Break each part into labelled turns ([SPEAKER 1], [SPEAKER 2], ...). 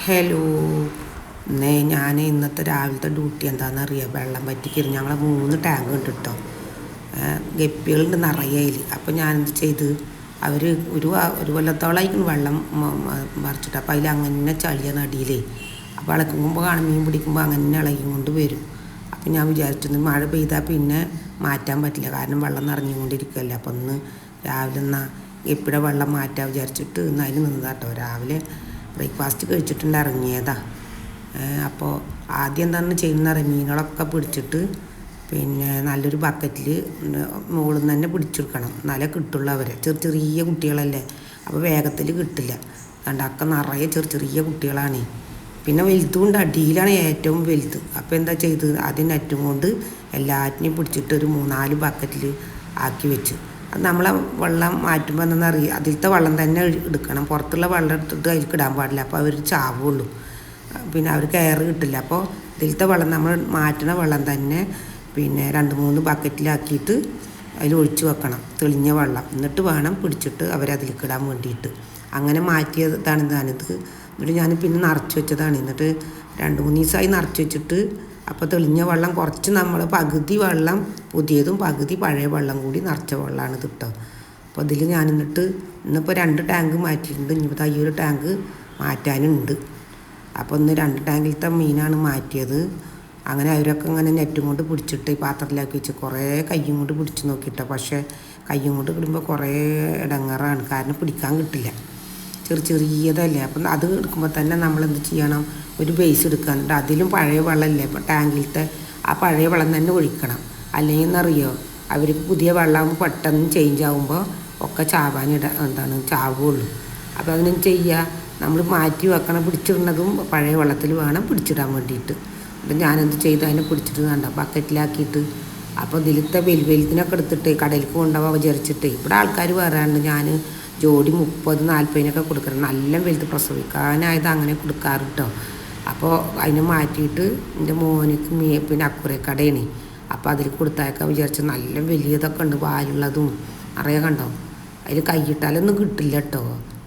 [SPEAKER 1] Hello. ഞാൻ ഇന്നത്തെ രാവിലത്തെ ഡ്യൂട്ടി എന്താണെന്നറിയാം, വെള്ളം പറ്റിക്കരുത്. ഞങ്ങളെ 3 ടാങ്ക് ഉണ്ട് കേട്ടോ. ഗപ്പികളുണ്ട് നിറയെ അതിൽ. അപ്പോൾ ഞാനെന്ത് ചെയ്ത്, അവർ ഒരു കൊല്ലത്തോളമായിരിക്കും വെള്ളം മറിച്ചിട്ട്. അപ്പോൾ അതിൽ അങ്ങനെ ചളിയാണ് അടിയിലേ. അപ്പോൾ ഇളക്കുമ്പോൾ കാണും, മീൻ പിടിക്കുമ്പോൾ അങ്ങനെ ഇളകി കൊണ്ട് വരും. അപ്പോൾ ഞാൻ വിചാരിച്ചിരുന്നു മഴ പെയ്താൽ പിന്നെ മാറ്റാൻ പറ്റില്ല, കാരണം വെള്ളം നിറഞ്ഞുകൊണ്ടിരിക്കുകയല്ലേ. അപ്പോൾ ഒന്ന് രാവിലെ ഗപ്പിയുടെ വെള്ളം മാറ്റാൻ വിചാരിച്ചിട്ട് ഇന്ന് അതിന് നിന്നതാട്ടോ. രാവിലെ ബ്രേക്ക്ഫാസ്റ്റ് കഴിച്ചിട്ടുണ്ട് ഇറങ്ങിയതാ. അപ്പോൾ ആദ്യം എന്താണ് ചെയ്യുന്നത്, മീനുകളൊക്കെ പിടിച്ചിട്ട് പിന്നെ നല്ലൊരു ബക്കറ്റിൽ മുകളിൽ നിന്ന് തന്നെ പിടിച്ചെടുക്കണം, എന്നാലേ കിട്ടുള്ളൂ. അവരെ ചെറിയ കുട്ടികളല്ലേ, അപ്പോൾ വേഗത്തിൽ കിട്ടില്ല. കണ്ടൊക്കെ നിറയെ ചെറിയ കുട്ടികളാണ്. പിന്നെ വലുതുകൊണ്ട് അടിയിലാണ് ഏറ്റവും വലുത്. അപ്പോൾ എന്താ ചെയ്തത്, ആദ്യം നെറ്റും കൊണ്ട് എല്ലാറ്റിനെയും പിടിച്ചിട്ട് ഒരു 3-4 ബക്കറ്റിൽ ആക്കി വെച്ച്. അത് നമ്മളെ വെള്ളം മാറ്റുമ്പോൾ എന്താണെന്നറിയാം, അതിലത്തെ വെള്ളം തന്നെ എടുക്കണം. പുറത്തുള്ള വെള്ളം എടുത്തിട്ട് അതിലേക്ക് ഇടാൻ പാടില്ല, അപ്പോൾ അവർ ചാവുള്ളൂ. പിന്നെ അവർ കെയർ കിട്ടില്ല. അപ്പോൾ ഇതിലത്തെ വെള്ളം നമ്മൾ മാറ്റുന്ന വെള്ളം തന്നെ പിന്നെ 2-3 ബക്കറ്റിലാക്കിയിട്ട് അതിൽ ഒഴിച്ച് വെക്കണം, തെളിഞ്ഞ വെള്ളം. എന്നിട്ട് വേണം പിടിച്ചിട്ട് അവരതിലേക്ക് ഇടാൻ വേണ്ടിയിട്ട്. അങ്ങനെ മാറ്റിയതാണ് ഇതാണിത്. എന്നിട്ട് ഞാൻ പിന്നെ നിറച്ച് വെച്ചതാണ്. എന്നിട്ട് 2-3 ദിവസമായി നിറച്ച് വെച്ചിട്ട്. അപ്പോൾ തെളിഞ്ഞ വെള്ളം കുറച്ച്, നമ്മൾ പകുതി വെള്ളം പുതിയതും പകുതി പഴയ വെള്ളം കൂടി നിറച്ച വെള്ളമാണ് കിട്ടുക. അപ്പോൾ ഇതിൽ ഞാൻ ഇന്നിപ്പോൾ 2 ടാങ്ക് മാറ്റിയിട്ടുണ്ട്. ഇനിയിപ്പോൾ ഈ ഒരു ടാങ്ക് മാറ്റാനുണ്ട്. അപ്പോൾ ഇന്ന് 2 ടാങ്കിലത്തെ മീനാണ് മാറ്റിയത്. അങ്ങനെ അവരൊക്കെ ഇങ്ങനെ നെറ്റും കൊണ്ട് പിടിച്ചിട്ട് ഈ പാത്രത്തിലാക്കി വെച്ച് കുറേ കയ്യും കൊണ്ട് പിടിച്ച് നോക്കിയിട്ടോ. പക്ഷേ കയ്യും കൊണ്ട് ഇടുമ്പോൾ കുറേ ഇടങ്ങാറാണ്, കാരണം പിടിക്കാൻ കിട്ടില്ല, ചെറിയതല്ലേ. അപ്പം അത് എടുക്കുമ്പോൾ തന്നെ നമ്മളെന്ത് ചെയ്യണം, ഒരു ബേസ് എടുക്കാനുണ്ട്. അതിലും പഴയ വെള്ളമല്ലേ, ഇപ്പോൾ ടാങ്കിലത്തെ ആ പഴയ വെള്ളം തന്നെ ഒഴിക്കണം. അല്ലെങ്കിൽ എന്നറിയോ, അവർക്ക് പുതിയ വെള്ളമാകുമ്പോൾ പെട്ടെന്ന് ചേഞ്ച് ആകുമ്പോൾ ഒക്കെ ചാവുള്ളൂ. അപ്പോൾ അതിനും ചെയ്യുക, നമ്മൾ മാറ്റി വെക്കണം. പിടിച്ചിടുന്നതും പഴയ വെള്ളത്തിൽ വേണം പിടിച്ചിടാൻ വേണ്ടിയിട്ട്. അപ്പം ഞാനെന്ത് ചെയ്തു, അതിനെ പിടിച്ചിട്ട് കണ്ട ബക്കറ്റിലാക്കിയിട്ട്. അപ്പോൾ ഇതിലത്തെ വലുതിനൊക്കെ എടുത്തിട്ട് കടയിലേക്ക് കൊണ്ടുപോകാൻ വിചാരിച്ചിട്ട്. ഇവിടെ ആൾക്കാർ പറയാറുണ്ട്, ഞാൻ ജോഡി 30-40 കൊടുക്കണം. നല്ല വലുത് പ്രസവിക്കാനായത് അങ്ങനെ കൊടുക്കാറ് കേട്ടോ. അപ്പോൾ അതിനെ മാറ്റിയിട്ട് എൻ്റെ മോനിക്ക് പിന്നെ അക്കുറക്കടയാണ്. അപ്പോൾ അതിൽ കൊടുത്തയക്കാൻ വിചാരിച്ച നല്ല വലിയതൊക്കെ ഉണ്ട്, പാലുള്ളതും അറിയാൻ കണ്ടോ. അതിൽ കൈയിട്ടാലൊന്നും കിട്ടില്ല കേട്ടോ,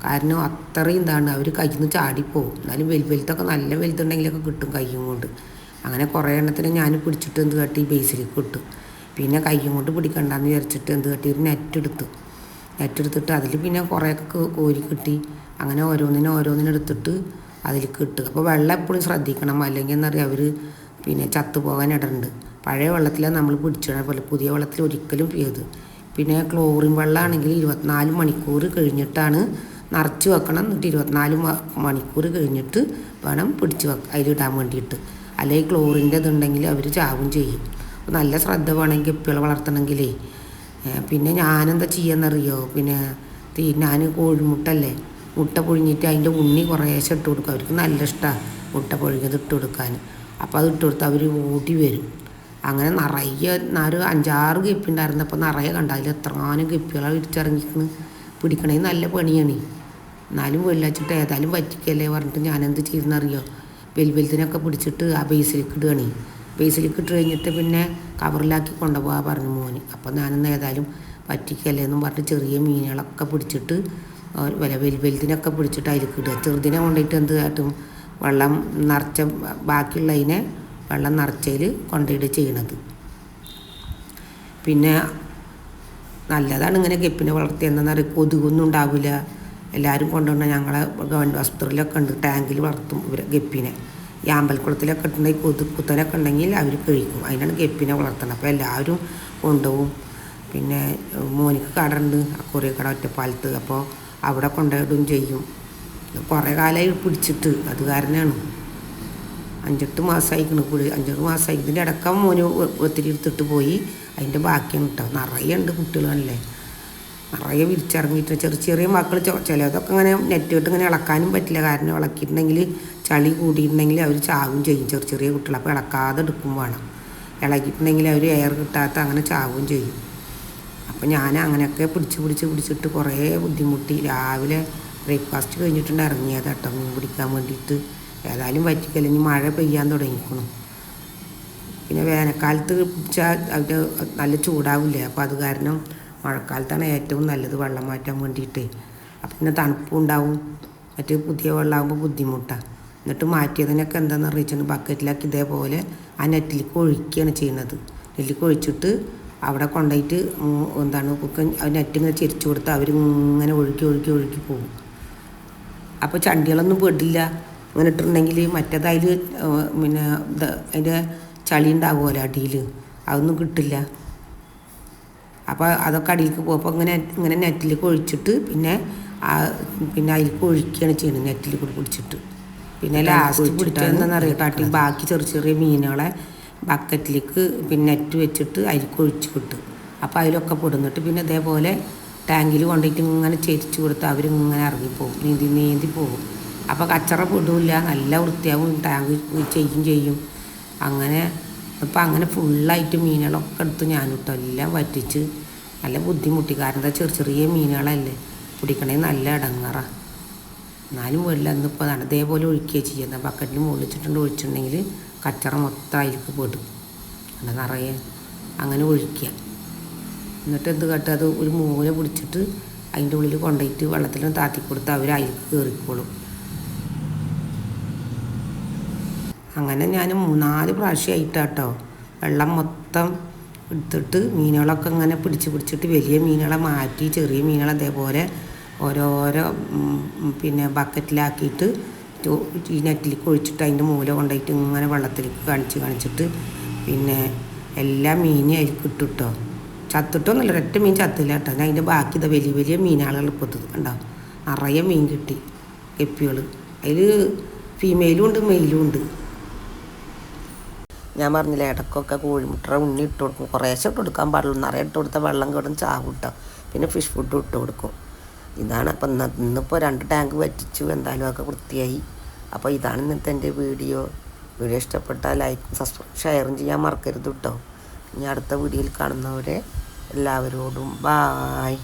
[SPEAKER 1] കാരണം അത്രയും അവർ കയ്യിൽ നിന്ന് ചാടിപ്പോവും. എന്നാലും വലുതൊക്കെ നല്ല വലുതുണ്ടെങ്കിലൊക്കെ കിട്ടും കയ്യും കൊണ്ട്. അങ്ങനെ കുറേ എണ്ണത്തിന് ഞാൻ പിടിച്ചിട്ട് എന്ത് കാട്ടി, ബേസിലേക്ക് ഇട്ടു. പിന്നെ കയ്യും കൊണ്ട് പിടിക്കണ്ടെന്ന് വിചാരിച്ചിട്ട് എന്ത് കാട്ടി, ഒരു നെറ്റെടുത്തിട്ട് അതിൽ പിന്നെ കുറേയൊക്കെ കോരി കിട്ടി. അങ്ങനെ ഓരോന്നിനെടുത്തിട്ട് അതിലേക്ക് ഇട്ട്. അപ്പോൾ വെള്ളം എപ്പോഴും ശ്രദ്ധിക്കണം, അല്ലെങ്കിൽ എന്നറിയാം അവർ പിന്നെ ചത്തുപോകാൻ ഇടണ്ട്. പഴയ വെള്ളത്തിലാണ് നമ്മൾ പിടിച്ചിടണം പോലെ, പുതിയ വെള്ളത്തിൽ ഒരിക്കലും ചെയ്ത്. പിന്നെ ക്ലോറിൻ വെള്ളമാണെങ്കിൽ 24 മണിക്കൂർ കഴിഞ്ഞിട്ടാണ് നിറച്ച് വെക്കണം. എന്നിട്ട് 24 മണിക്കൂർ കഴിഞ്ഞിട്ട് വേണം അതിലിടാൻ വേണ്ടിയിട്ട്. അല്ലെങ്കിൽ ക്ലോറിൻ്റെ ഇതുണ്ടെങ്കിൽ അവർ ചാവും ചെയ്യും. നല്ല ശ്രദ്ധ വേണമെങ്കിൽ ഗപ്പികളെ വളർത്തണമെങ്കിലേ. പിന്നെ ഞാനെന്താ ചെയ്യാന്നറിയോ, പിന്നെ ഞാൻ കോഴിമുട്ടല്ലേ, മുട്ട പുഴുങ്ങിയിട്ട് അതിൻ്റെ ഉണ്ണി കുറേശ്ശെ ഇട്ട് കൊടുക്കും. അവർക്ക് നല്ല ഇഷ്ടമാണ് മുട്ട പുഴുങ്ങിയത് ഇട്ട് കൊടുക്കാൻ. അപ്പോൾ അത് ഇട്ട് കൊടുത്ത് അവർ ഓടി വരും. അങ്ങനെ നിറയെ 5-6 ഗപ്പി ഉണ്ടായിരുന്നു. അപ്പോൾ നിറയെ കണ്ട, അതിൽ എത്രങ്ങാനും ഗപ്പികളെ ഇടിച്ചിറങ്ങിക്കുന്നു. പിടിക്കണമെങ്കിൽ നല്ല പണിയാണ്. എന്നാലും വെള്ളച്ചിട്ട് ഏതായാലും പറ്റിക്കല്ലേ പറഞ്ഞിട്ട് ഞാനെന്ത് ചെയ്തെന്നറിയോ, വലുതിനൊക്കെ പിടിച്ചിട്ട് ആ ബേസിലേക്ക് ഇടുകയാണ്. ബേസിലേക്ക് ഇട്ട് കഴിഞ്ഞിട്ട് പിന്നെ കവറിലാക്കി കൊണ്ടുപോകാൻ പറഞ്ഞു മോന്. അപ്പോൾ ഞാനെന്ന് ഏതായാലും പറ്റിക്കല്ലേ എന്നും പറഞ്ഞിട്ട് ചെറിയ മീനുകളൊക്കെ പിടിച്ചിട്ട് വലുതിനൊക്കെ പിടിച്ചിട്ട് അതിലേക്ക് ഇടുക. ചെറുതിനെ കൊണ്ടുപോയിട്ട് എന്ത് കാട്ടും, വെള്ളം നിറച്ച ബാക്കിയുള്ളതിനെ വെള്ളം നിറച്ചതിൽ കൊണ്ടുപോയിട്ട് ചെയ്യണത്. പിന്നെ നല്ലതാണ് ഇങ്ങനെ ഗപ്പിനെ വളർത്തി. എന്താണെന്ന് പറയുക, കൊതുകൊന്നും ഉണ്ടാവില്ല. എല്ലാവരും കൊണ്ടുവന്ന ഞങ്ങളെ ഗവൺമെൻറ് ആശുപത്രിയിലൊക്കെ ഉണ്ട്, ടാങ്കിൽ വളർത്തും ഇവർ ഗപ്പിനെ. ഈ അമ്പലക്കുളത്തിലൊക്കെ ഇട്ടുണ്ടെങ്കിൽ കുത്തനൊക്കെ ഉണ്ടെങ്കിൽ അവർ കഴിക്കും. അതിനാണ് ഗപ്പിനെ വളർത്തുന്നത്. അപ്പോൾ എല്ലാവരും കൊണ്ടുപോകും. പിന്നെ മോനിക്ക് കടയുണ്ട്, അക്കുറിയ കട ഒറ്റപ്പാലത്ത്. അപ്പോൾ അവിടെ കൊണ്ടുപോയിടും ചെയ്യും. കുറേ കാലമായി പിടിച്ചിട്ട്, അത് കാരണമാണ് 5-8 മാസമായിക്കണം. 5-6 മാസമായി. ഇതിൻ്റെ ഇടയ്ക്ക് മോന് ഒത്തിരി എടുത്തിട്ട് പോയി. അതിൻ്റെ ബാക്കിയാണ് കേട്ടോ. നിറയെ ഉണ്ട് കുട്ടികളല്ലേ, നിറയെ വിരിച്ചിറങ്ങിയിട്ട്. ചെറിയ മക്കൾ ചിലതൊക്കെ ഇങ്ങനെ നെറ്റ് ഇട്ട് ഇങ്ങനെ ഇളക്കാനും പറ്റില്ല, കാരണം ഇളക്കിയിട്ടുണ്ടെങ്കിൽ ചളി കൂടിയിട്ടുണ്ടെങ്കിൽ അവർ ചാവും ചെയ്യും, ചെറിയ കുട്ടികൾ. അപ്പോൾ ഇളക്കാതെ എടുക്കും വേണം. ഇളക്കിയിട്ടുണ്ടെങ്കിൽ അവർ എയർ കിട്ടാത്ത അങ്ങനെ ചാവും ചെയ്യും. അപ്പോൾ ഞാൻ അങ്ങനെയൊക്കെ പിടിച്ചിട്ട് കുറേ ബുദ്ധിമുട്ടി. രാവിലെ ബ്രേക്ക്ഫാസ്റ്റ് കഴിഞ്ഞിട്ടുണ്ട് ഇറങ്ങിയത് കേട്ടോ, മീൻ പിടിക്കാൻ വേണ്ടിയിട്ട്. ഏതായാലും പറ്റിക്കല്ല, ഇനി മഴ പെയ്യാൻ തുടങ്ങിക്കണം. പിന്നെ വേനൽക്കാലത്ത് പിടിച്ചാൽ അത് നല്ല ചൂടാവില്ലേ, അപ്പോൾ അത് കാരണം മഴക്കാലത്താണ് ഏറ്റവും നല്ലത് വെള്ളം മാറ്റാൻ വേണ്ടിയിട്ട്. അപ്പം പിന്നെ തണുപ്പും ഉണ്ടാവും. മറ്റേ പുതിയ വെള്ളമാകുമ്പോൾ ബുദ്ധിമുട്ടാണ്. എന്നിട്ട് മാറ്റിയതിനൊക്കെ എന്താണെന്ന് അറിയിച്ചിട്ട് ബക്കറ്റിലാക്കി ഇതേപോലെ ആ നെറ്റിലേക്ക് ഒഴിക്കുകയാണ് ചെയ്യുന്നത്. നെറ്റിലേക്ക് ഒഴിച്ചിട്ട് അവിടെ കൊണ്ടുപോയിട്ട് എന്താണ് നെറ്റ് ഇങ്ങനെ ചെരിച്ചു കൊടുത്ത് അവരിങ്ങനെ ഒഴുക്കി പോകും. അപ്പോൾ ചണ്ടികളൊന്നും പെടില്ല. അങ്ങനെ ഇട്ടിട്ടുണ്ടെങ്കിൽ മറ്റേതായാൽ പിന്നെ അതിൻ്റെ ചളി ഉണ്ടാവുമല്ലോ അടിയിൽ, അതൊന്നും കിട്ടില്ല. അപ്പോൾ അതൊക്കെ അടിയിലേക്ക് പോകും. അപ്പോൾ ഇങ്ങനെ നെറ്റിലേക്ക് ഒഴിച്ചിട്ട് പിന്നെ അതിലേക്ക് ഒഴിക്കുകയാണ് ചെയ്യുന്നത്, നെറ്റിൽ കൂടി പിടിച്ചിട്ട്. പിന്നെ ലാസ്റ്റ് പിടിച്ചതെന്താണെന്ന് അറിയാം, ബാക്കി ചെറിയ മീനുകളെ ബക്കറ്റിലേക്ക് പിന്നെ നെറ്റ് വെച്ചിട്ട് അതിലേക്ക് ഒഴിച്ച് കിട്ടും. അപ്പോൾ അതിലൊക്കെ പെടുന്നിട്ട് പിന്നെ ഇതേപോലെ ടാങ്കിൽ കൊണ്ടുപോയിട്ട് ഇങ്ങനെ ചെരിച്ച് കൊടുത്ത് അവരിങ്ങനെ ഇറങ്ങിപ്പോവും, നീന്തി പോകും. അപ്പോൾ കച്ചറ പെടില്ല, നല്ല വൃത്തിയാവും, ടാങ്ക് ചെയ്യും. അങ്ങനെ ഫുള്ളായിട്ട് മീനുകളൊക്കെ എടുത്ത് ഞാനിട്ടോ എല്ലാം വറ്റിച്ച് നല്ല ബുദ്ധിമുട്ടി. കാരണം എന്താ ചെറിയ മീനുകളല്ലേ പിടിക്കണേ, നല്ല ഇടങ്ങാറാണ്. എന്നാലും വെള്ളം എന്നിപ്പോൾ അതാണ് ഇതേപോലെ ഒഴിക്കുകയാണ് ചെയ്യുന്നത്. ബക്കറ്റിൽ മുകളിച്ചിട്ടുണ്ട് ഒഴിച്ചിട്ടുണ്ടെങ്കിൽ കച്ചറ മൊത്തം അതിലേക്ക് പെടും. എന്താ നിറയെ അങ്ങനെ ഒഴിക്കുക. എന്നിട്ട് എന്ത് കേട്ടോ, അത് ഒരു മൂല പിടിച്ചിട്ട് അതിൻ്റെ ഉള്ളിൽ കൊണ്ടുപോയിട്ട് വെള്ളത്തിൽ താത്തി കൊടുത്ത് അവർ അതിലേക്ക് കയറിക്കോളും. അങ്ങനെ ഞാൻ 3-4 പ്രാവശ്യമായിട്ടാട്ടോ വെള്ളം മൊത്തം എടുത്തിട്ട് മീനുകളൊക്കെ ഇങ്ങനെ പിടിച്ചിട്ട് വലിയ മീനുകളെ മാറ്റി ചെറിയ മീനുകളെ അതേപോലെ ഓരോരോ പിന്നെ ബക്കറ്റിലാക്കിയിട്ട് ഈ നെറ്റിലേക്ക് ഒഴിച്ചിട്ട് അതിൻ്റെ മൂല കൊണ്ടുപോയിട്ട് ഇങ്ങനെ വെള്ളത്തിലേക്ക് കാണിച്ചിട്ട് പിന്നെ എല്ലാ മീനും അതിലേക്ക് ഇട്ടിട്ടോ. ചത്തിട്ടൊന്നുമില്ല, ഒരൊറ്റ മീൻ ചത്തില്ല കേട്ടോ. ഞാൻ അതിൻ്റെ ബാക്കി ഇതാ വലിയ മീനുകൾ ഇപ്പോൾ കണ്ടോ, നിറയെ മീൻ കിട്ടി, ഗപ്പികൾ. അതിൽ ഫീമെയിലും ഉണ്ട് മെയിലും ഉണ്ട്. ഞാൻ പറഞ്ഞില്ല, ഇടയ്ക്കൊക്കെ കോഴിമുട്ട ഉണ്ണി ഇട്ട് കൊടുക്കും. കുറേശ്ശെ ഇട്ട് കൊടുക്കാൻ പാടുള്ളൂ, നിറയെ ഇട്ട് കൊടുത്താൽ വെള്ളം കിടന്ന് ചാവും കേട്ടോ. പിന്നെ ഫിഷ് ഫുഡ് ഇട്ട് കൊടുക്കും. ഇതാണ് അപ്പം ഇന്നിപ്പോൾ 2 ടാങ്ക് വറ്റിച്ചു, എന്തായാലും ഒക്കെ വൃത്തിയായി. അപ്പോൾ ഇതാണ് ഇന്നത്തെ എൻ്റെ വീഡിയോ ഇഷ്ടപ്പെട്ടാൽ ലൈക്കും സബ്സ്ക്രൈബ് ഷെയറും ചെയ്യാൻ മറക്കരുത് കേട്ടോ. ഇനി അടുത്ത വീഡിയോയിൽ കാണുന്നവരെ എല്ലാവരോടും ബായ്.